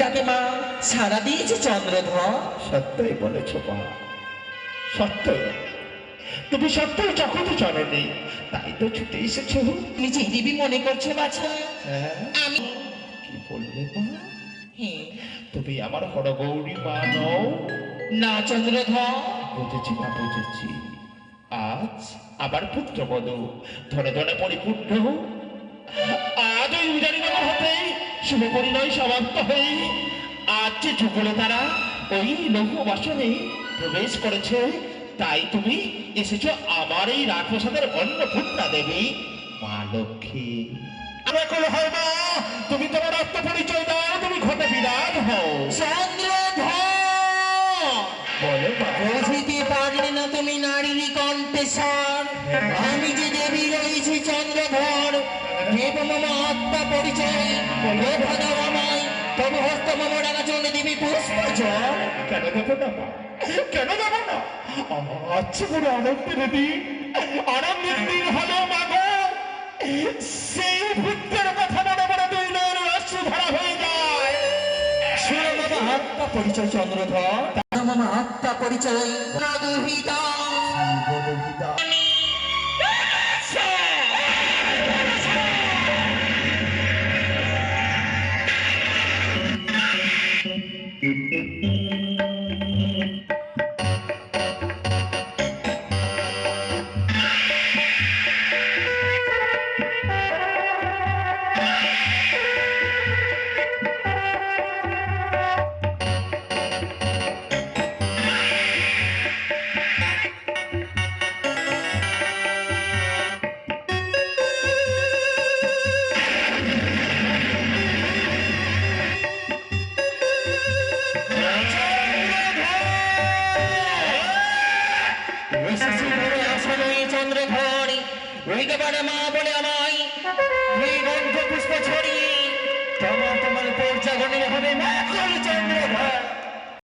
ডাকে মা সারা দিয়েছে চন্দ্রধর। সত্যই বলেছ মা, সত্যই। তুমি সত্যই জগতে জননী, তাই তো ছুটে এসেছো। তুমি যে দেবী মনে করছো বাছা, হ্যাঁ, আমি কি বললে মা? হ্যাঁ তুমি আমার হরগৌরী মা নও? না চন্দ্রধর। বুঝেছি না, বুঝেছি। আজ আবার পুত্রবধূ ধনে ধনে পরিপূর্ণ। আজ ওই উজানি নগর হতেই শুভ পরিণয় সমাপ্ত হয়ে আজ যে যুগলে তারা ওই লৌহ বাসনে প্রবেশ করেছে, তাই তুমি এসেছো আমার এই রাজপ্রাসাদের অন্নপূর্ণা দেবী মা লক্ষ্মী। ব্যাকুল হয় মা, তুমি তোমার আত্মপরিচয় দাও, তুমি ঘটে বিরাজ হও। চন্দ্রধর বলো মা। বুঝিতে পারলে না তুমি নারীর কণ্ঠস্বর, আমি যে দেবী রয়েছি চন্দ্রধর। দেব মম আত্মা পরিচয়, লেখা দাও আমায় তবু হস্ত মম রাগাচরণ দেবী পুষ্পচর। কেন দেবো না মা, কেন দেবো না? আচ্ছা পুরো আনন্দের দিন, আনন্দের দিন হলো মাগো। সেই পুত্রের কথা মনে মনে দুই নয়নের অশ্রু ধারা হয়ে যায়। শুনো মম আত্মা পরিচয় চন্দ্রধর, মম আত্মা পরিচয় দুহিতা। চন্দ্রধর উইকে পারে মা বলে আমায় এই গন্ধ পুষ্প ছড়িয়ে তোমার তোমার পর্যাগণের হবে মা।